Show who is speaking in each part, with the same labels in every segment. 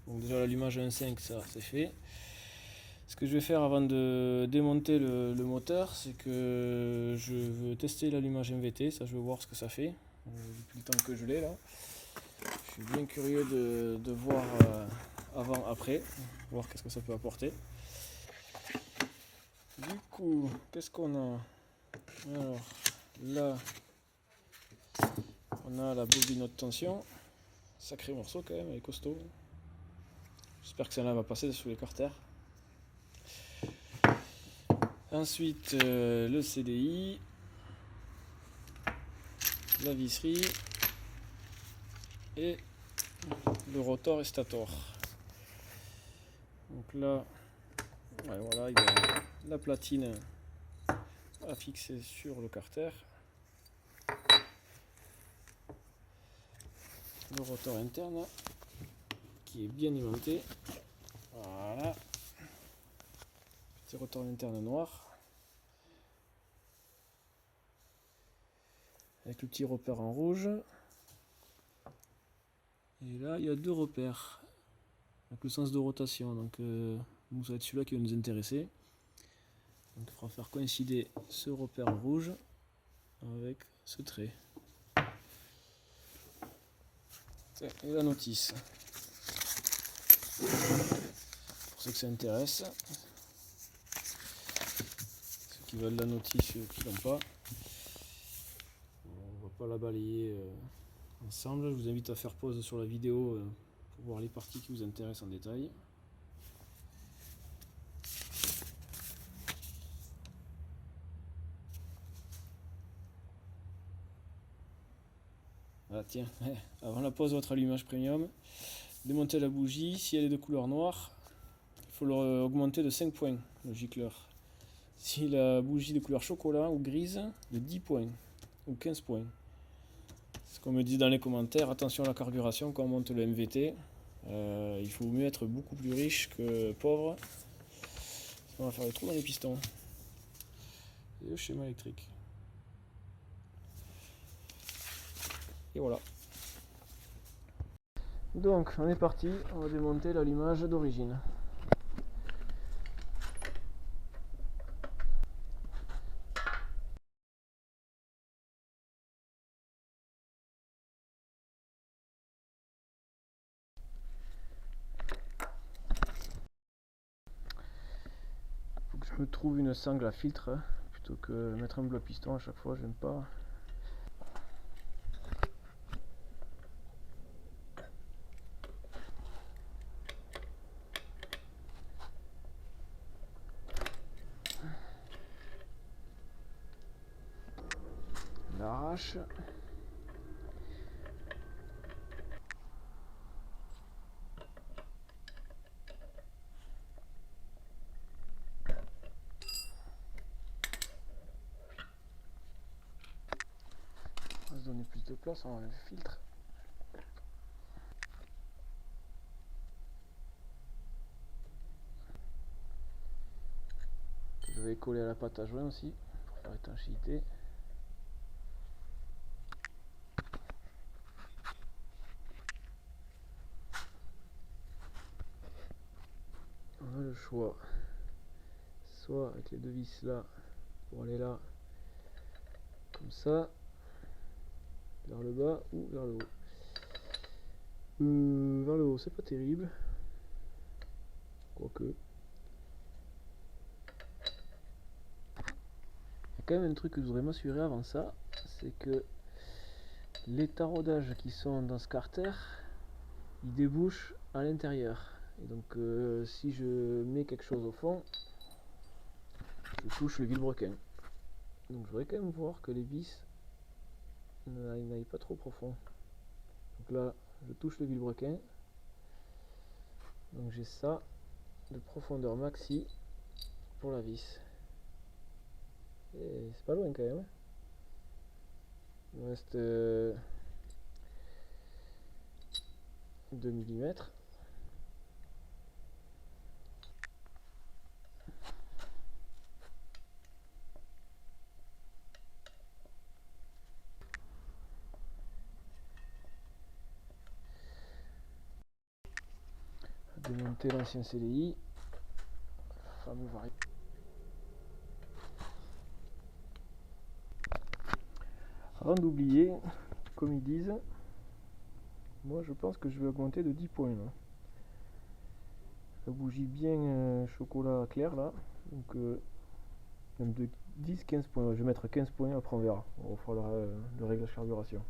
Speaker 1: Donc déjà l'allumage 1.5, ça c'est fait. Ce que je vais faire avant de démonter le moteur, c'est que je veux tester l'allumage MVT, ça je veux voir ce que ça fait, depuis le temps que je l'ai là. Je suis bien curieux de voir avant, après, voir qu'est-ce que ça peut apporter. Du coup, qu'est-ce qu'on a? Alors là, on a la bobine haute tension, sacré morceau quand même, elle est costaud. J'espère que celle-là va passer sous les carters. Ensuite, le CDI, la visserie et le rotor et stator. Donc là, ouais, voilà, il y a la platine à fixer sur le carter. Le rotor interne qui est bien aimanté. Voilà. Petit rotor interne noir. Avec le petit repère en rouge. Et là, il y a deux repères. Avec le sens de rotation. Donc, nous, ça va être celui-là qui va nous intéresser. Donc, il faudra faire coïncider ce repère rouge avec ce trait. Et la notice. Pour ceux que ça intéresse. Ceux qui veulent la notice, ceux qui l'ont pas. On va pas la balayer ensemble. Je vous invite à faire pause sur la vidéo pour voir les parties qui vous intéressent en détail. Ah tiens, avant la pause, votre allumage premium. Démontez la bougie. Si elle est de couleur noire, il faut l'augmenter de 5 points, le gicleur. Si la bougie de couleur chocolat ou grise, de 10 points ou 15 points. Ce qu'on me dit dans les commentaires, attention à la carburation quand on monte le MVT. Il faut mieux être beaucoup plus riche que pauvre. On va faire des trous dans les pistons. Et le schéma électrique. Et voilà. Donc on est parti, on va démonter l'allumage d'origine. Faut que je me trouve une sangle à filtre plutôt que mettre un bloc piston à chaque fois, j'aime pas. On l'arrache. On va se donner plus de place, on enlève le filtre. Je vais coller à la pâte à joint aussi pour faire étanchéité. On a le choix, soit avec les deux vis là pour aller là, comme ça, vers le bas ou vers le haut. Vers le haut, c'est pas terrible, quoique. Il y a quand même un truc que je voudrais m'assurer avant ça, c'est que les taraudages qui sont dans ce carter, ils débouchent à l'intérieur. Et donc si je mets quelque chose au fond, je touche le vilebrequin. Donc je voudrais quand même voir que les vis n'aillent pas trop profond. Donc là, je touche le vilebrequin. Donc j'ai ça de profondeur maxi pour la vis. Et c'est pas loin quand même. Il me reste 2 mm. Démonter l'ancien CDI. Fameux vari. Avant d'oublier, comme ils disent, moi je pense que je vais augmenter de 10 points là. La bougie bien chocolat clair là, donc même de 10-15 points. Je vais mettre 15 points, après on verra. On fera le réglage carburation.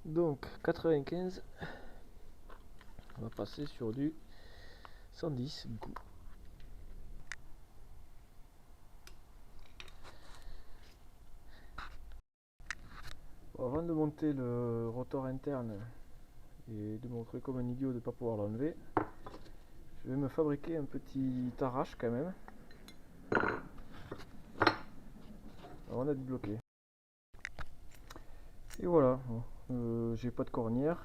Speaker 1: Donc 95, on va passer sur du 110 du coup. Bon, avant de monter le rotor interne et de montrer comme un idiot de ne pas pouvoir l'enlever, je vais me fabriquer un petit arrache quand même avant d'être bloqué. Et voilà, j'ai pas de cornière,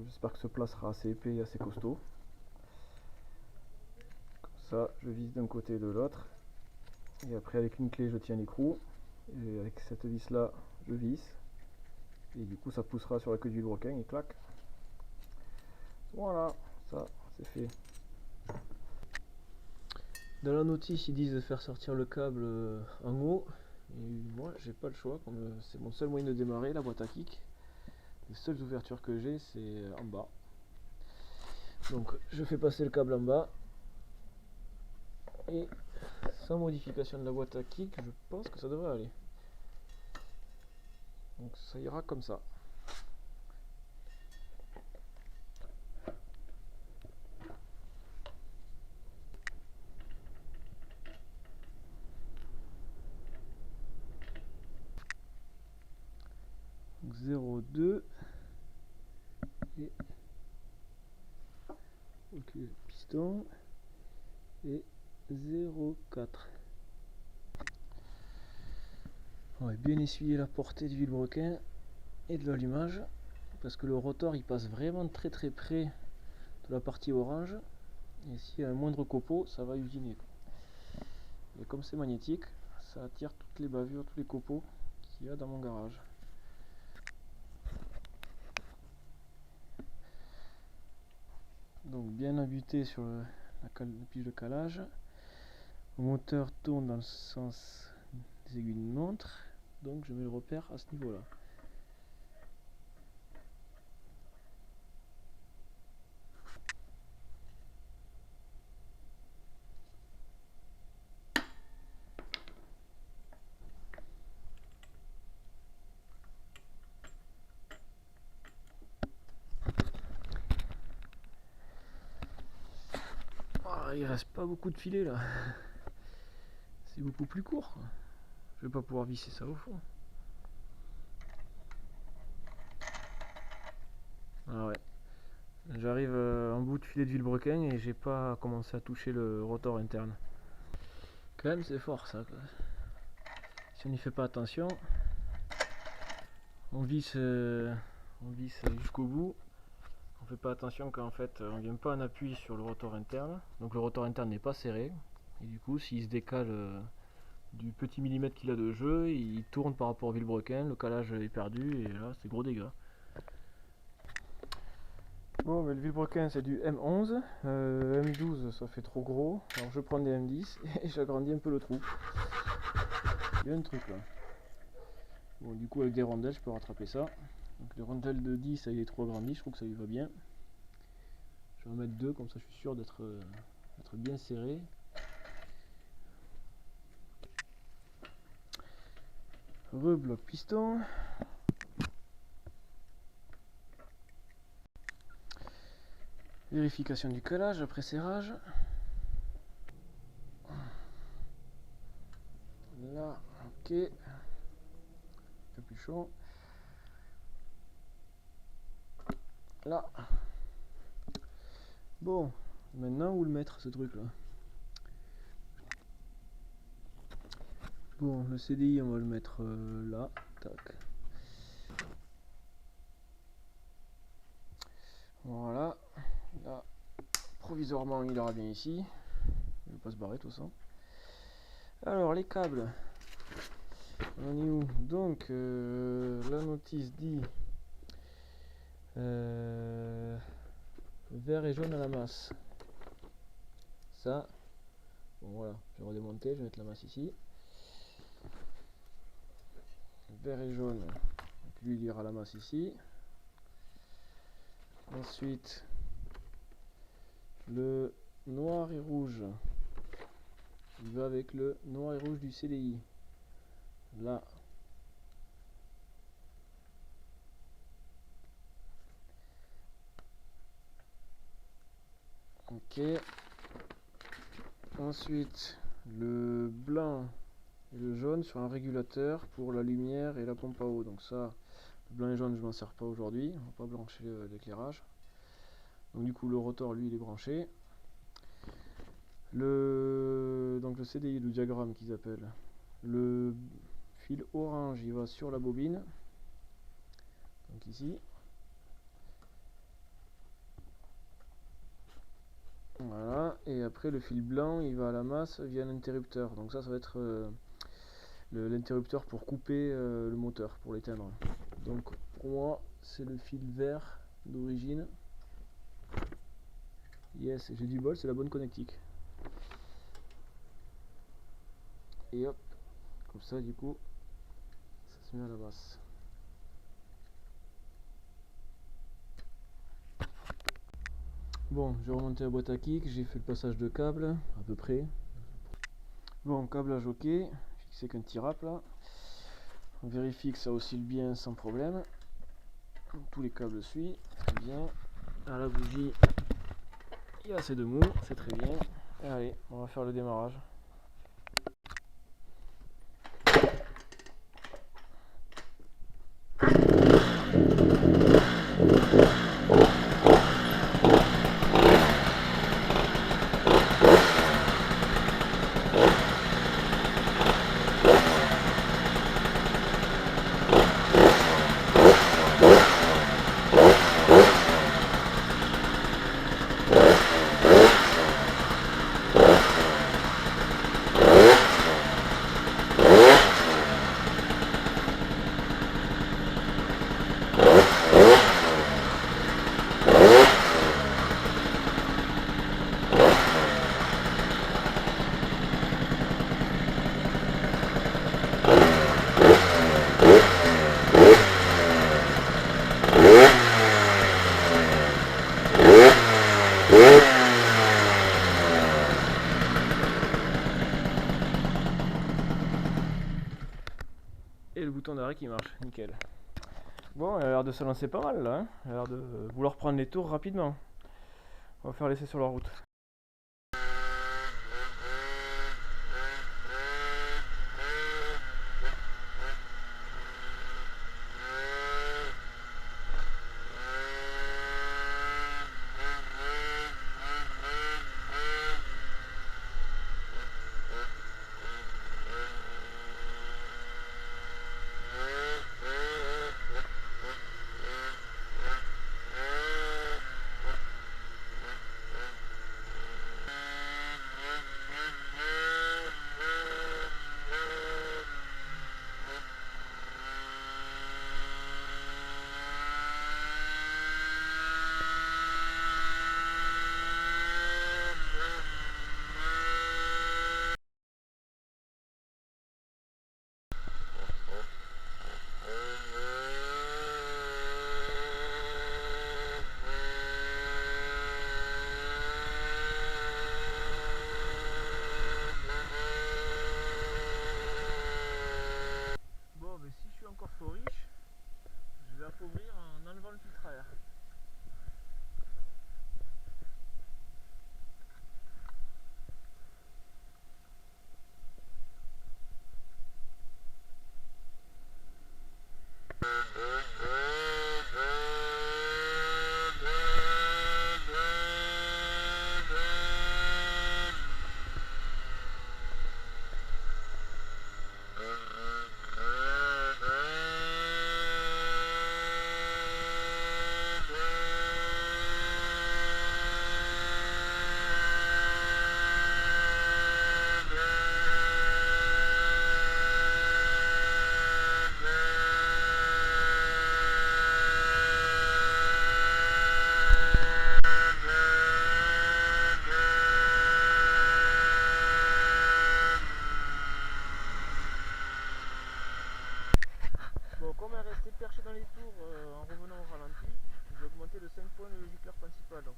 Speaker 1: j'espère que ce plat sera assez épais et assez costaud. Comme ça, je vise d'un côté et de l'autre. Et après, avec une clé, je tiens l'écrou. Et avec cette vis là, je visse. Et du coup, ça poussera sur la queue du vilebrequin et clac. Voilà, ça, c'est fait. Dans la notice, ils disent de faire sortir le câble en haut. Et moi, j'ai pas le choix, comme c'est mon seul moyen de démarrer la boîte à kick. Les seules ouvertures que j'ai, c'est en bas. Donc, je fais passer le câble en bas. Et sans modification de la boîte à kick, je pense que ça devrait aller. Donc, ça ira comme ça. Donc 0,2 et ok, piston et 0,4. On va bien essuyer la portée du vilebrequin et de l'allumage parce que le rotor il passe vraiment très près de la partie orange et s'il y a un moindre copeau ça va usiner. Et comme c'est magnétique, ça attire toutes les bavures, tous les copeaux qu'il y a dans mon garage. Donc bien abuté sur la pile de calage. Le moteur tourne dans le sens des aiguilles d'une montre, donc je mets le repère à ce niveau là. Ah, il reste pas beaucoup de filets là, c'est beaucoup plus court quoi. Je vais pas pouvoir visser ça au fond. Ah ouais, j'arrive en bout de filet de vilebrequin et j'ai pas commencé à toucher le rotor interne. Quand même c'est fort ça quoi. Si on n'y fait pas attention, on visse jusqu'au bout. On fait pas attention qu'en fait on vient pas en appui sur le rotor interne, donc le rotor interne n'est pas serré et du coup s'il se décale du petit millimètre qu'il a de jeu, il tourne par rapport au vilebrequin, le calage est perdu et là c'est gros dégâts. Bon, mais le vilebrequin c'est du M11, M12 ça fait trop gros, alors je prends des M10 et j'agrandis un peu le trou. Il y a un truc là. Bon, du coup avec des rondelles je peux rattraper ça. Donc les rondelles de 10 ça il est trop agrandi, je trouve que ça lui va bien. Je vais en mettre deux, comme ça je suis sûr d'être bien serré. Rebloc piston. Vérification du calage après serrage. Là, ok. Capuchon. Là. Bon, maintenant où le mettre ce truc là? Bon, le CDI on va le mettre là, tac. Voilà, là, provisoirement il aura bien ici. Il ne va pas se barrer tout ça. Alors les câbles, on est où? Donc la notice dit vert et jaune à la masse. Ça, bon voilà, je vais redémonter, je vais mettre la masse ici. Vert et jaune, donc lui il ira la masse ici. Ensuite, le noir et rouge, il va avec le noir et rouge du CDI. Là. Ok. Ensuite, le blanc et le jaune sur un régulateur pour la lumière et la pompe à eau. Donc ça, le blanc et jaune, je m'en sers pas aujourd'hui. On va pas brancher l'éclairage. Donc du coup, le rotor, lui, il est branché. Donc le CDI, le diagramme qu'ils appellent. Le fil orange, il va sur la bobine. Donc ici. Voilà, et après le fil blanc il va à la masse via l'interrupteur. Donc ça va être l'interrupteur pour couper le moteur, pour l'éteindre. Donc pour moi c'est le fil vert d'origine. Yes, j'ai du bol, c'est la bonne connectique. Et hop, comme ça du coup ça se met à la masse. Bon, j'ai remonté la boîte à kick, j'ai fait le passage de câble à peu près. Bon, câblage ok, fixé qu'un petit rap là. On vérifie que ça oscille bien sans problème. Tous les câbles suivent, très bien. À la bougie, il y a assez de mou, c'est très bien. Et allez, on va faire le démarrage. Et le bouton d'arrêt qui marche, nickel. Bon, il a l'air de se lancer pas mal là, hein. Il a l'air de vouloir prendre les tours rapidement. On va faire l'essai sur la route. Bon, mais si je suis encore trop riche, je vais appauvrir en enlevant le filtre à air.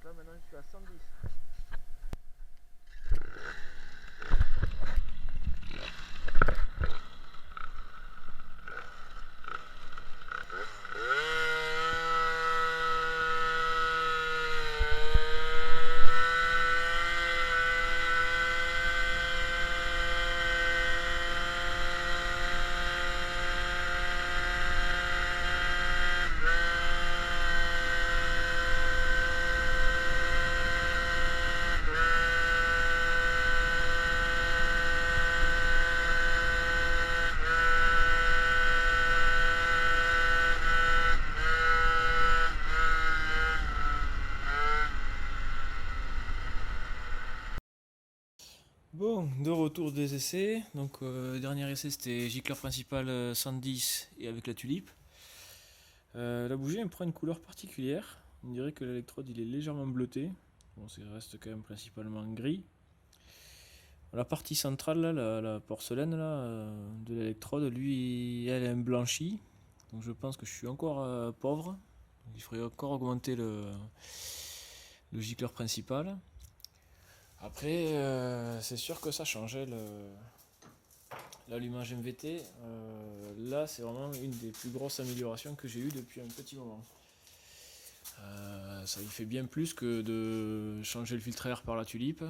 Speaker 1: là maintenant je suis à 110. Bon, de retour des essais. Donc, dernier essai c'était gicleur principal 110 et avec la tulipe. La bougie elle prend une couleur particulière. On dirait que l'électrode il est légèrement bleuté. Bon, ça reste quand même principalement gris. La partie centrale, là, la porcelaine là, de l'électrode, lui, elle est blanchie. Donc je pense que je suis encore pauvre. Il faudrait encore augmenter le gicleur principal. Après, c'est sûr que ça changeait l'allumage MVT. Là, c'est vraiment une des plus grosses améliorations que j'ai eues depuis un petit moment. Ça y fait bien plus que de changer le filtre à air par la tulipe.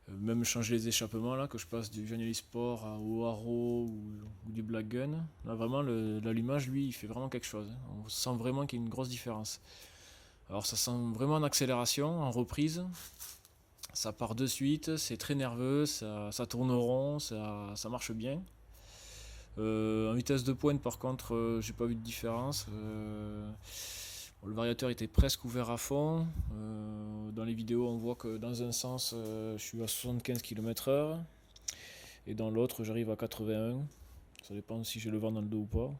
Speaker 1: Même changer les échappements, là, que je passe du Geniali Sport au Haro ou du Black Gun. Là, vraiment, l'allumage, lui, il fait vraiment quelque chose. On sent vraiment qu'il y a une grosse différence. Alors ça sent vraiment en accélération, en reprise. Ça part de suite, c'est très nerveux, ça tourne rond, ça marche bien. En vitesse de pointe par contre, j'ai pas vu de différence. Le variateur était presque ouvert à fond. Dans les vidéos on voit que dans un sens je suis à 75 km/h et dans l'autre j'arrive à 81. Ça dépend si j'ai le vent dans le dos ou pas.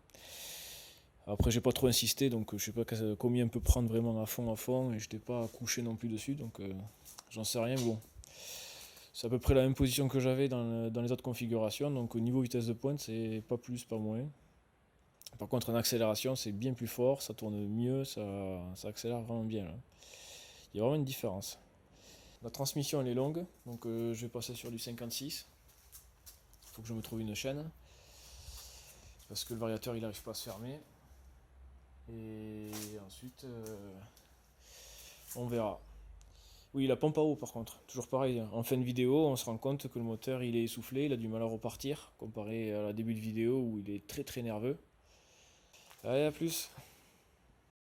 Speaker 1: Après j'ai pas trop insisté donc je sais pas combien peut prendre vraiment à fond et j'étais pas couché non plus dessus donc j'en sais rien. Bon, c'est à peu près la même position que j'avais dans les autres configurations, donc au niveau vitesse de pointe c'est pas plus pas moins. Par contre en accélération c'est bien plus fort, ça tourne mieux, ça accélère vraiment bien là. Il y a vraiment une différence. La transmission elle est longue donc je vais passer sur du 56. Il faut que je me trouve une chaîne parce que le variateur il n'arrive pas à se fermer. Et ensuite, on verra. Oui, la pompe à eau par contre, toujours pareil. En fin de vidéo, on se rend compte que le moteur il est essoufflé, il a du mal à repartir, comparé à la début de vidéo où il est très très nerveux. Allez, à plus!